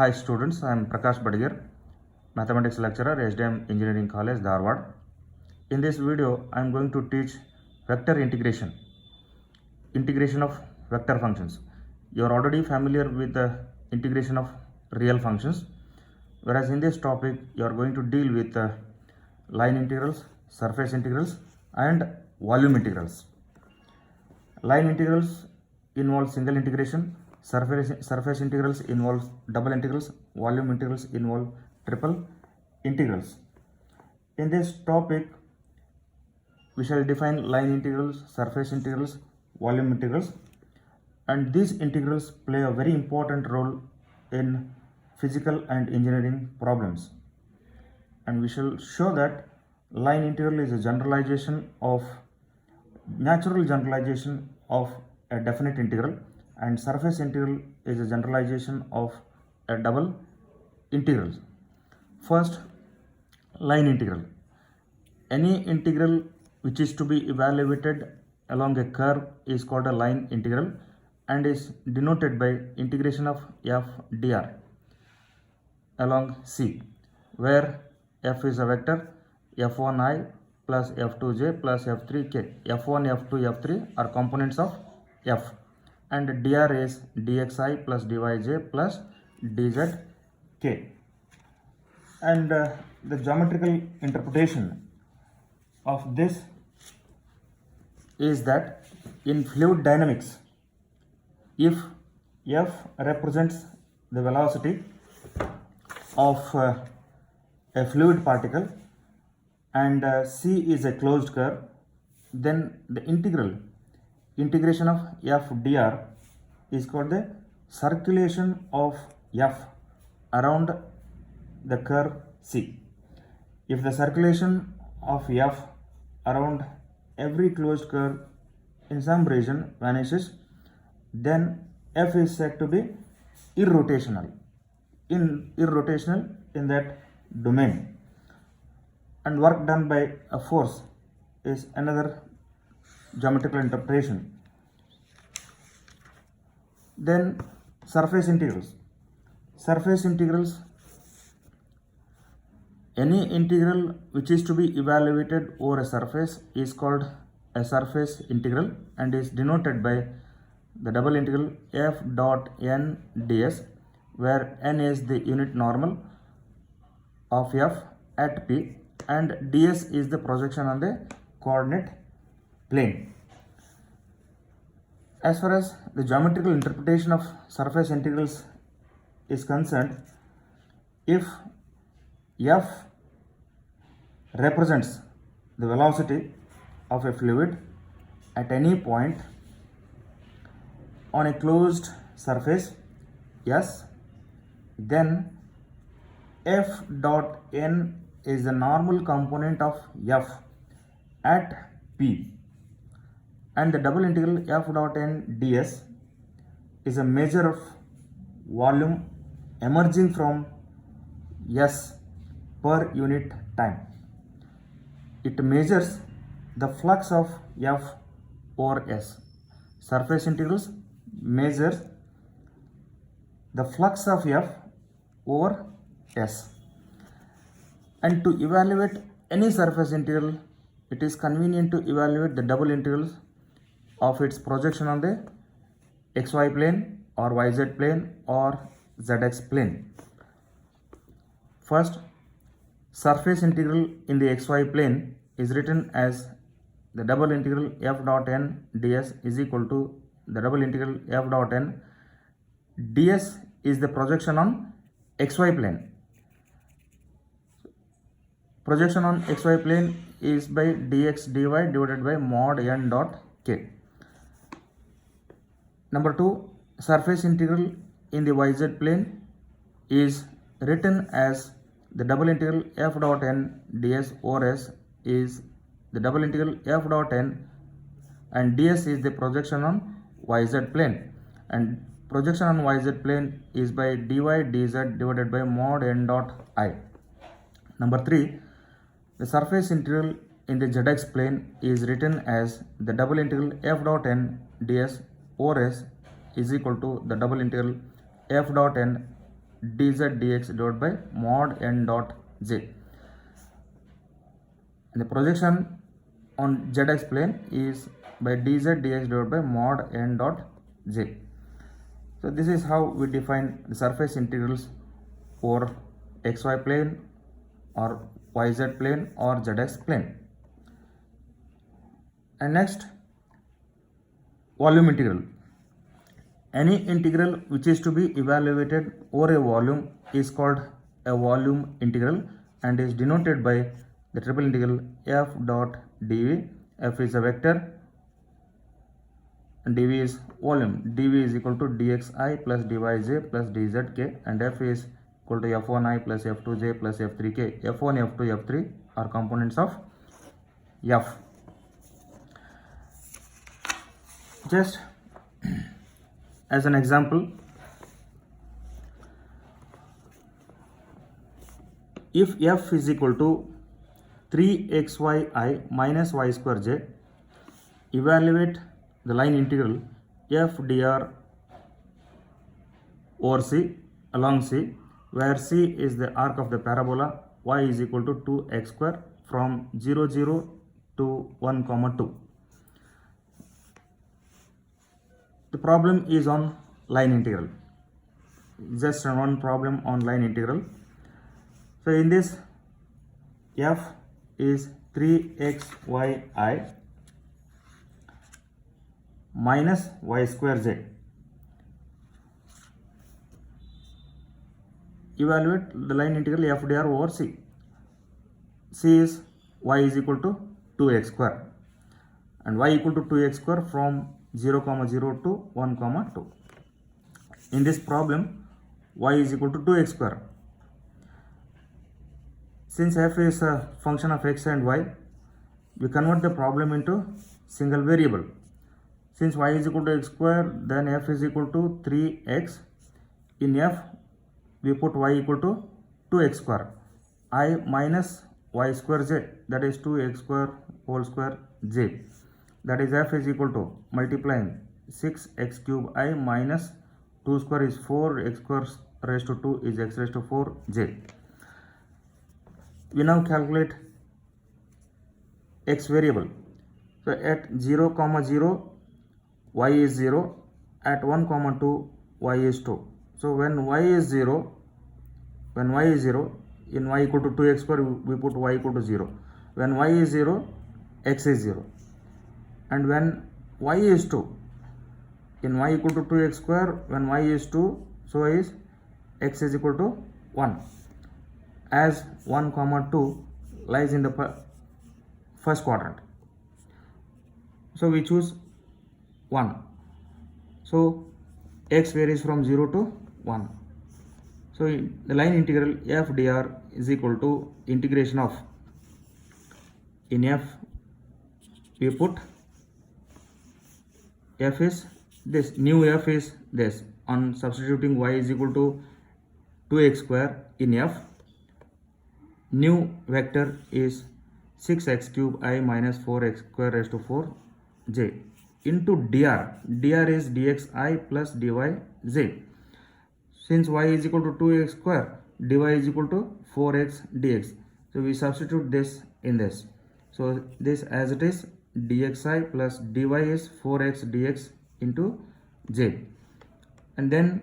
Hi students, I am Prakash Badigir, Mathematics lecturer, SDM Engineering College, Dharwad. In this video, I am going to teach vector integration of vector functions. You are already familiar with the integration of real functions, whereas in this topic, you are going to deal with line integrals, surface integrals, and volume integrals. Line integrals involve single integration, surface integrals involve double integrals, volume integrals involve triple integrals. In this topic, we shall define line integrals, surface integrals, volume integrals, and these integrals play a very important role in physical and engineering problems. And we shall show that line integral is a natural generalization of a definite integral, and surface integral is a generalization of a double integral. First, line integral. Any integral which is to be evaluated along a curve is called a line integral and is denoted by integration of f dr along C, where f is a vector, f1i plus f2j plus f3k. f1, f2, f3 are components of f, and dr is dxi plus dyj plus dzk. And the geometrical interpretation of this is that in fluid dynamics, if f represents the velocity of a fluid particle and C is a closed curve, then the integration of f dr is called the circulation of f around the curve C. If the circulation of f around every closed curve in some region vanishes, then f is said to be irrotational in that domain, and work done by a force is another geometrical interpretation. Then surface integrals. Any integral which is to be evaluated over a surface is called a surface integral and is denoted by the double integral f dot n ds, where n is the unit normal of f at P and ds is the projection on the coordinate plane. As far as the geometrical interpretation of surface integrals is concerned, if f represents the velocity of a fluid at any point on a closed surface S, then f dot n is the normal component of f at P, and the double integral f dot n ds is a measure of volume emerging from S per unit time. It measures the flux of f over S. Surface integrals measures the flux of f over S. And to evaluate any surface integral, it is convenient to evaluate the double integrals of its projection on the xy plane or yz plane or zx plane. First, surface integral in the xy plane is written as the double integral f dot n ds is equal to the double integral f dot n ds is the projection on xy plane. Projection on xy plane is by dx dy divided by mod n dot k. Number 2, surface integral in the yz plane is written as the double integral f dot n ds over s is the double integral f dot n, and ds is the projection on yz plane, and projection on yz plane is by dy dz divided by mod n dot I. Number 3, the surface integral in the zx plane is written as the double integral f dot n ds over s is equal to the double integral f dot n dz dx divided by mod n dot j. And the projection on zx plane is by dz dx divided by mod n dot j. So this is how we define the surface integrals for xy plane or yz plane or zx plane. And next, volume integral. Any integral which is to be evaluated over a volume is called a volume integral and is denoted by the triple integral f dot dv. F is a vector and dv is volume. dv is equal to dxi plus dyj plus dzk, and f is equal to f1i plus f2j plus f3k. f1, f2, f3 are components of f. Just as an example, if f is equal to 3xyi minus y square j, evaluate the line integral f dr over c along c, where c is the arc of the parabola y is equal to 2x square from 0, 0 to 1, 2. The problem is on line integral. Just one problem on line integral. So in this, f is 3xyi minus y square j. Evaluate the line integral f dr over c. C is y is equal to 2x square and y equal to 2x square from 0, 0 to 1, 2. In this problem, y is equal to 2x square. Since f is a function of x and y, we convert the problem into single variable. Since y is equal to x square, then f is equal to 3x. In f, we put y equal to 2x square. I minus y square j, that is 2x square whole square j. That is f is equal to multiplying 6x cube I minus 2 square is 4, x square raised to 2 is x raised to 4 j. We now calculate x variable. So at 0, 0 y is 0, at 1, 2 y is 2. So when y is 0, in y equal to 2x square we put y equal to 0. When y is 0, x is 0. And when y is 2, in y equal to 2x square, when y is 2, so is x is equal to 1. As 1, 2 lies in the first quadrant. So we choose 1. So x varies from 0 to 1. So the line integral f dr is equal to integration of, in f we put f is this, new f is this. On substituting y is equal to 2x square in f, new vector is 6x cube I minus 4x square raised to 4 j into dr. dr is dxi plus dyj. Since y is equal to 2x square, dy is equal to 4x dx. So we substitute this in this. So this as it is, dxi plus dy is 4x dx into j. And then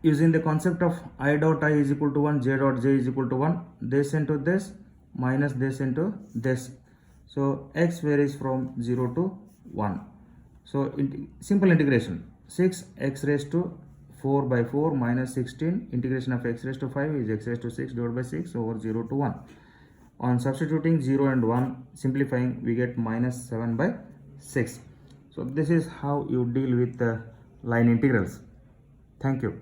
using the concept of I dot I is equal to 1, j dot j is equal to 1, this into this minus this into this. So x varies from 0 to 1. So simple integration, 6x raised to 4 by 4 minus 16, integration of x raised to 5 is x raised to 6 divided by 6 over 0 to 1. On substituting 0 and 1, simplifying, we get minus 7 by 6. So this is how you deal with the line integrals. Thank you.